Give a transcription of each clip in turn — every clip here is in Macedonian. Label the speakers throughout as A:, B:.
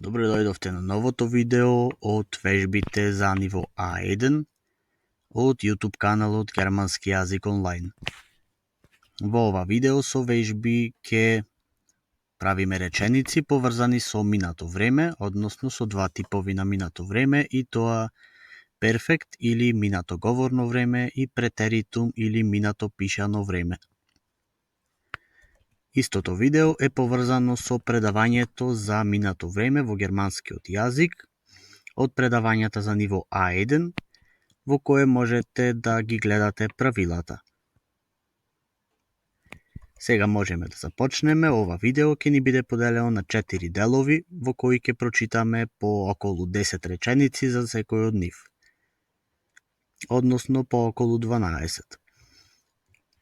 A: Добре дојдовте на новото видео од вежбите за ниво A1 од YouTube каналот Германски јазик онлайн. Во ова видео со вежби ќе правиме реченици поврзани со минато време, односно со два типови на минато време, и тоа перфект или минато говорно време и претеритум или минато пишано време. Истото видео е поврзано со предавањето за минато време во германскиот јазик од предавањата за ниво A1, во кое можете да ги гледате правилата. Сега можеме да започнеме. Ова видео ќе ни биде поделено на 4 делови, во кои ќе прочитаме по околу 10 реченици за секој од нив, односно по околу 12.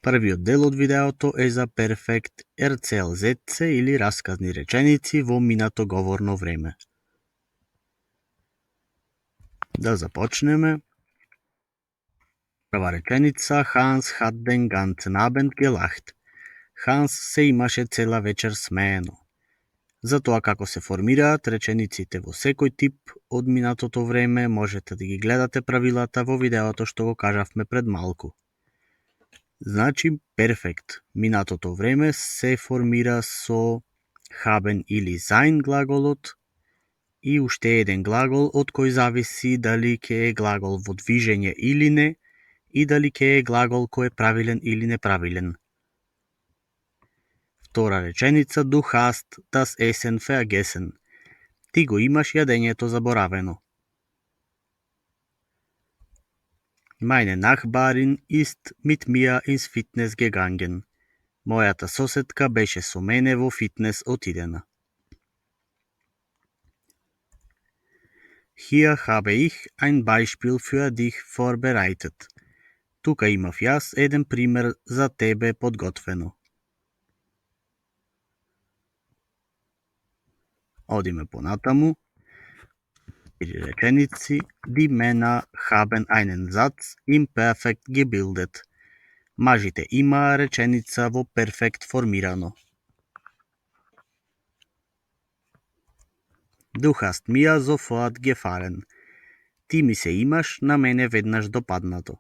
A: Првиот дел од видеото е за перфект Erzählsätze или расказни реченици во минато говорно време. Да започнеме. Прва реченица: Hans hat den ganzen Abend gelacht. Ханс се имаше цела вечер смеено. За тоа како се формираат речениците во секој тип од минатото време, можете да ги гледате правилата во видеото што го кажавме пред малку. Значи, перфект минатото време се формира со haben или sein глаголот и уште еден глагол од кој зависи дали ќе е глагол во движење или не и дали ќе е глагол кој е правилен или неправилен. Втора реченица: Du hast das Essen vergessen. Ти го имаш јадењето заборавено. Meine Nachbarin ist mit mir ins Fitness gegangen. Мојата соседка беше со мене во фитнес отидена. Hier habe ich ein Beispiel für dich vorbereitet. Тука имав јас еден пример за тебе подготвено. Одиме понатаму. Реченици: Die Männer haben einen Satz im Perfekt gebildet. Мажите имаа реченица во перфект формирано. Du hast mir sofort gefallen. Ти ми се имаш на мене веднаш допаднато.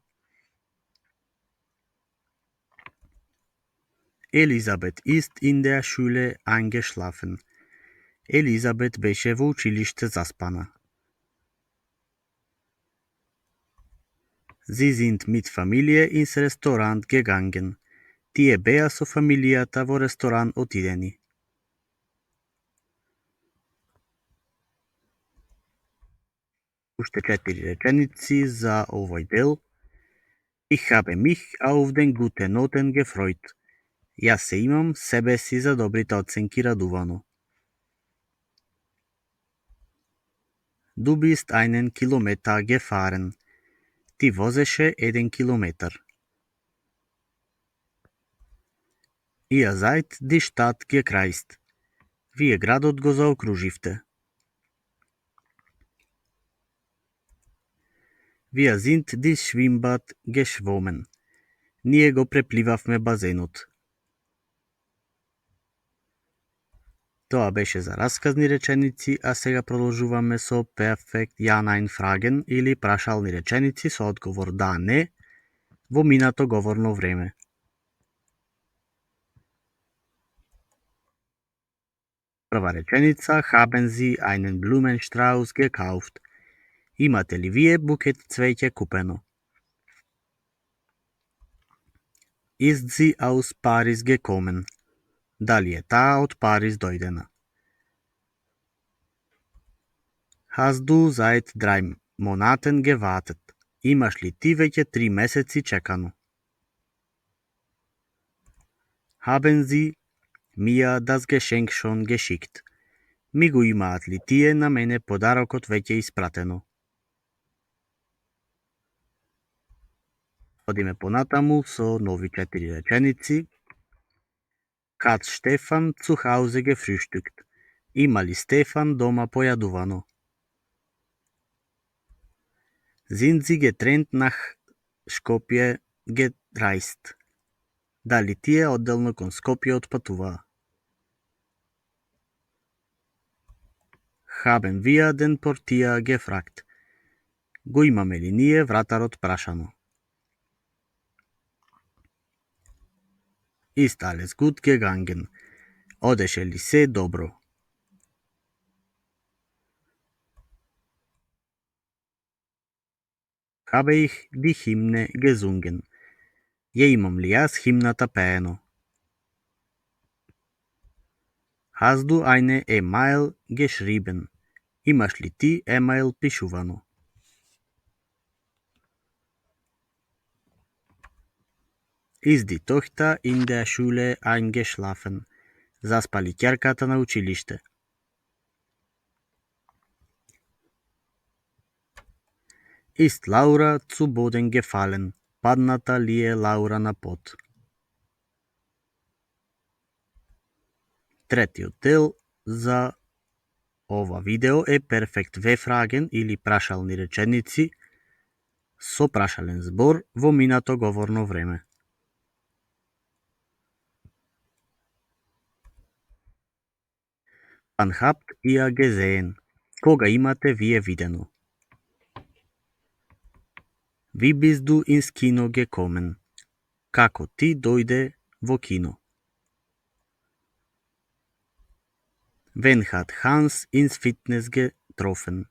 A: Elisabeth ist in der Schule eingeschlafen. Елизабет беше во училиште заспана. Sie sind mit Familie ins Restaurant gegangen. Тие беа со фамилијата во ресторан отидени. Уште 4 реченици за овој дел. Ich habe mich auf den guten Noten gefreut. Јас се имам себе си за добрите оценки радувано. Du bist einen Kilometer gefahren. Ти возеше 1 километар. Ihr seid die Stadt gekreist. Вие градот го заокруживте. Wir sind die Schwimmbad geschwommen. Ние го препливавме базенот. Тоа беше за расказни реченици, а сега продолжуваме со перфект Ja-Nein Fragen или прашални реченици со одговор да, не во минато говорно време. Прва реченица: Haben Sie einen Blumenstrauß gekauft? Имате ли вие букет цвеќе купено? Ist sie aus Paris gekommen? Дали е таа од Париз дојдена? Hast du seit 3 Monaten gewartet? Имаш ли ти веќе 3 месеци чекано? Haben sie mir das Geschenk schon geschickt? Ми го имаат ли тие на мене подарокот веќе испратено? Одиме понатаму со нови 4 реченици. Hat Stefan zu Hause gefrühstückt? Има ли Стефан дома појадувано? Sind sie getrennt nach Skopje gereist? Дали тие одделно кон Скопје отпатуваа? Haben wir den Portier gefragt. Го имаме ли ние вратарот прашано? Ist alles gut gegangen? Одеше ли се добро? Habe ich die Hymne gesungen? Ја имам ли јас химната пеено? Hast du eine E-Mail geschrieben? Имаш ли ти емаил пишувано? Ist die Tochter in der Schule eingeschlafen? Заспа ли ќерката на училиште? Ist Laura zu Boden gefallen? Падната ли е Лаура на под? Третиот дел за ова видео е перфект V-фраген или прашални реченици со прашален збор во минато говорно време. Wann habt ihr gesehen? Кога имате вие видено? Wie bist du ins Kino gekommen? Како ти дојде во кино? Wen hat Hans ins Fitness getroffen?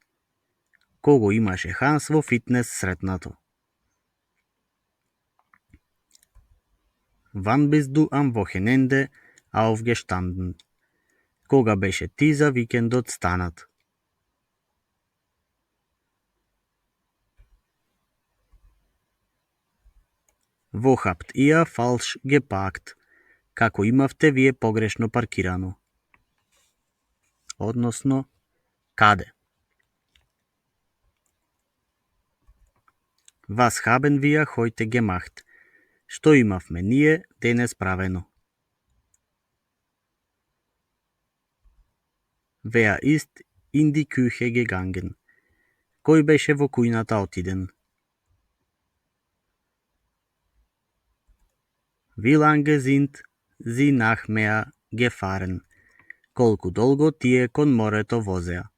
A: Кого имаше Ханс во фитнес сретнато? Wann bist du am Wochenende aufgestanden? Кога беше ти за викендот станат? Wo habt ihr falsch geparkt? Како имавте вие погрешно паркирано? Односно, каде? Was haben wir heute gemacht? Што имавме ние денес правено? Wer ist in die Küche gegangen? Кој беше во кујната отиден? Wie lange sind sie nach Meer gefahren? Колку долго тие кон морето возеа?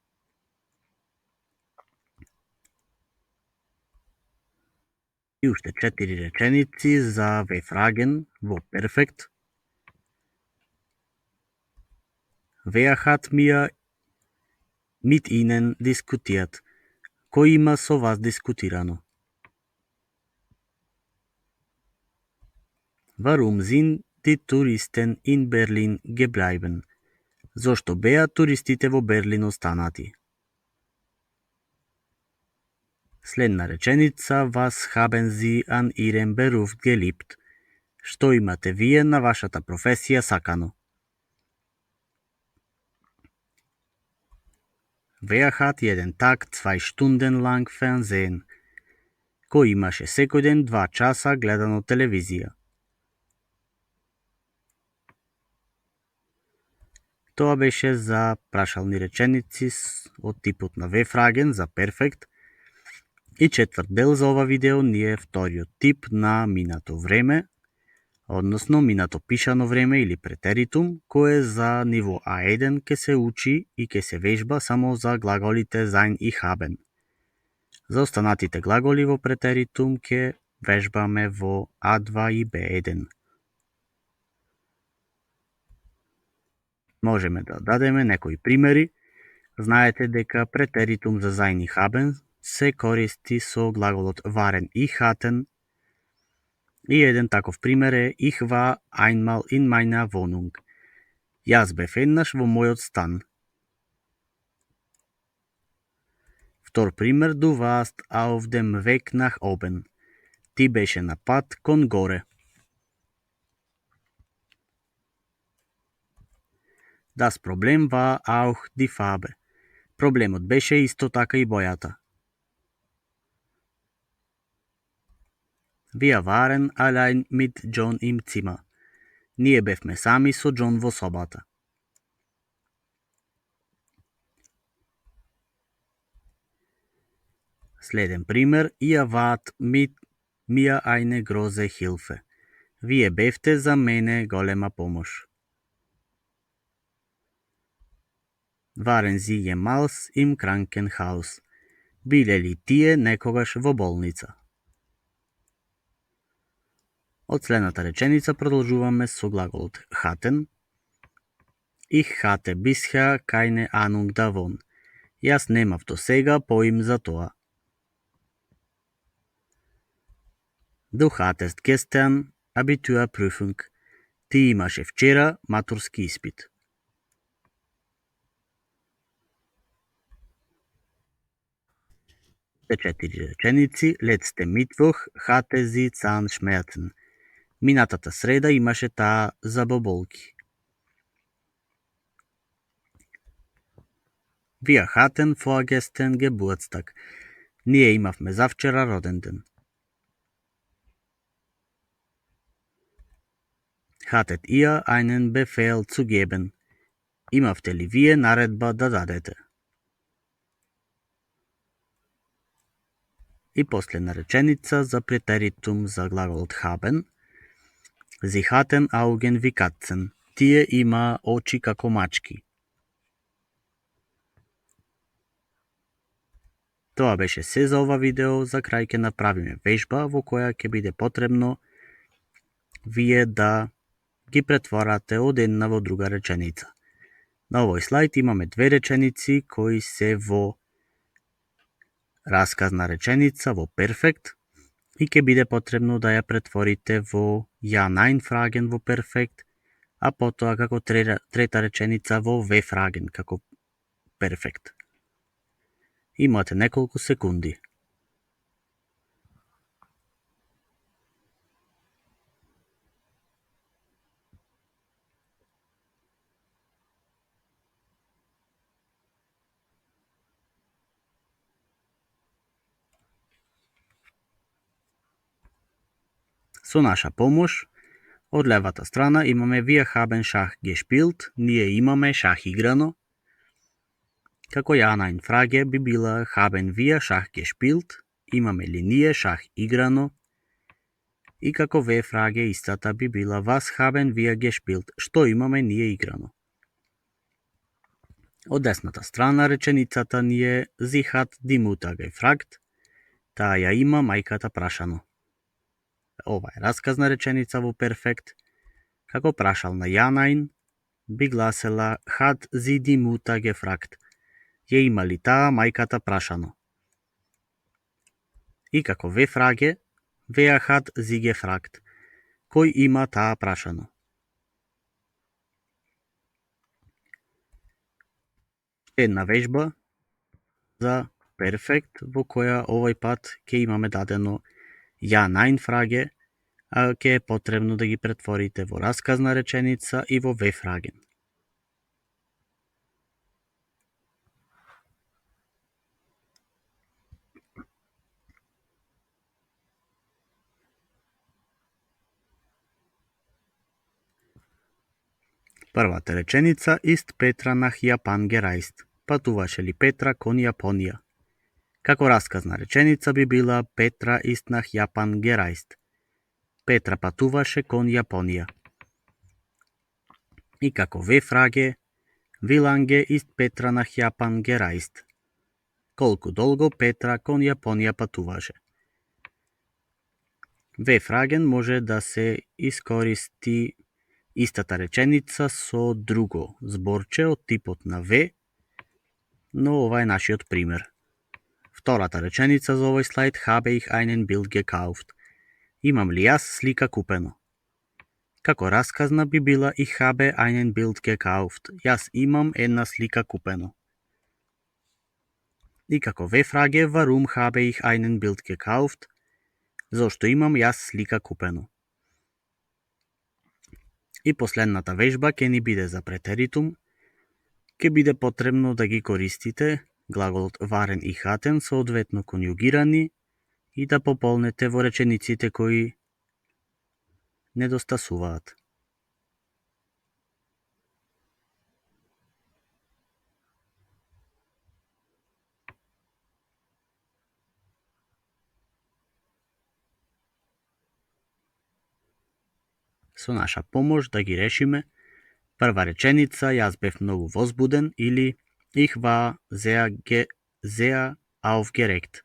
A: И уште 4 реченици за V-фраген во перфект. Wer hat mir mit ihnen diskutiert? Кој има со вас дискутирано? Warum sind die Touristen in Berlin geblieben? Зошто беа туристите во Берлин останати? Следна реченица, was haben Sie an Ihrem Beruf geliebt? Што имате вие на вашата професија сакано? Wer hat jeden Tag 2 Stunden lang Fernsehen? Кој имаше секој ден 2 часа гледано телевизија? Тоа беше за прашални реченици од типот на V-фраген за перфект. И четврт дел за ова видео ни е вториот тип на минато време, односно минато пишано време или претеритум, кој за ниво А1 ке се учи и ке се вежба само за глаголите sein и haben. За останатите глаголи во претеритум ке вежбаме во А2 и Б1. Можеме да дадеме некои примери. Знаете дека претеритум за sein и haben се користи со глаголот waren и hatten. И еден таков пример е Ich war einmal in meiner Wohnung. Јас бев еднаш во мојот стан. Втор пример, du warst auf dem Weg nach oben. Ти беше на пат кон горе. Das Problem war auch die Farbe. Проблемот беше исто така и бојата. Wir waren allein mit John im Zimmer. Ние бевме сами со Џон во собата. Следен пример, ihr wart mit mir eine große Hilfe. Вие бевте за мене голема помош. Waren sie jemals im Krankenhaus? Биле ли тие некогаш во болница? Од следната реченица продолжуваме со глаголот hatten. Ich hatte bisher keine Ahnung davon. Јас немав до сега поим за тоа. Du hattest gestern Abiturprüfung. Ти имаше вчера матурски испит. Те 4 реченици. Letzte Mittwoch hatte sie Zahnschmerzen. Минатата среда имаше таа забоболки. Wir hatten vorgestern Geburtstag. Ние имавме завчера роден ден. Hattet ihr einen Befehl zu geben? Имавте ли вие наредба да дадете? И последна реченица за претеритум за глаголот haben. Sie hatten Augen wie Katzen. Тие има очи како мачки. Тоа беше се за ова видео. За крај ќе направиме вежба во која ќе биде потребно вие да ги претворате од една во друга реченица. На овој слайд имаме две реченици кои се во расказна реченица, во перфект, и ќе биде потребно да ја претворите во ja nein fragen во перфект, а потоа како трета реченица во we fragen како перфект. Имате неколку секунди. Со наша помош, од левата страна имаме wir haben Schach gespielt, ние имаме шах играно. Како ja nein Frage би била haben wir Schach gespielt, имаме ли ние шах играно. И како we Frage истата би била was haben wir gespielt, што имаме ние играно. Од десната страна реченицата ни е sie hat die Mutter gefragt, таа ја има мајката прашано. Ова е расказна реченица во перфект. Како прашална ja nein би гласела hat sie die Mutter gefragt, ја има ли таа мајката прашано. И како we Frage, wer hat sie gefragt, кој има таа прашано. Една вежба за перфект во која овој пат ќе имаме дадено ja nein Frage, а ќе е потребно да ги претворите во расказна реченица и во we Fragen. Првата реченица ist Petra nach Japan gereist. Патуваше ли Петра кон Јапонија? Како расказна реченица би била Petra ist nach Japan gereist. Петра патуваше кон Јапонија. И како we Frage, wie lange ist Petra nach Japan gereist? Колку долго Петра кон Јапонија патуваше? We Fragen може да се искористи истата реченица со друго зборче од типот на we, но ова е нашиот пример. Втората реченица за овој слайд habe ich einen Bild gekauft. Имам ли јас слика купено? Како расказна би била ich habe einen Bild gekauft. Јас имам една слика купено. И како we Frage, warum habe ich einen Bild gekauft? Зошто имам јас слика купено? И последната вежба ќе ни биде за претеритум. Ќе биде потребно да ги користите глаголот waren и hatten соодветно конјугирани и да пополнете во речениците кои недостасуваат. Со наша помош да ги решиме. Прва реченица, јас бев многу возбуден, или
B: Ich war sehr aufgeregt.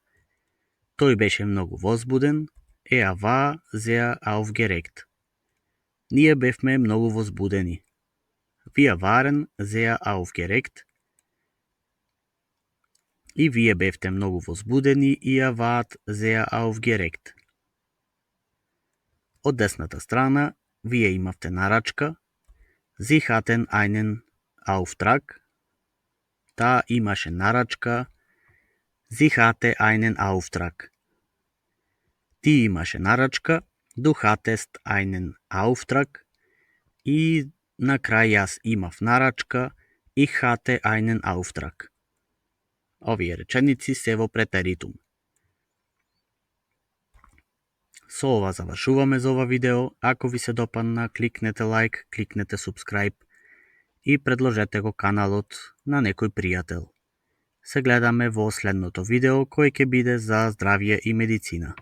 B: Той беше много возбуден. Er war sehr aufgeregt. Ние бевме много возбудени. Wir waren sehr aufgeregt. И вие бевте много возбудени. Ihr wart sehr aufgeregt. От десната страна вие имавте нарачка. Sie hatten einen Auftrag. Та имаше нарачка. Sie hatte einen Auftrag. Ти имаше нарачка. Du hattest einen Auftrag. И накрая аз имав нарачка. Ich hatte einen Auftrag. Овие реченици се во претеритум. Со ова завршуваме за ова видео. Ако ви се допадна, кликнете лайк, кликнете subscribe и предложете го каналот на некој пријател. Се гледаме во следното видео кој ќе биде за здравје и медицина.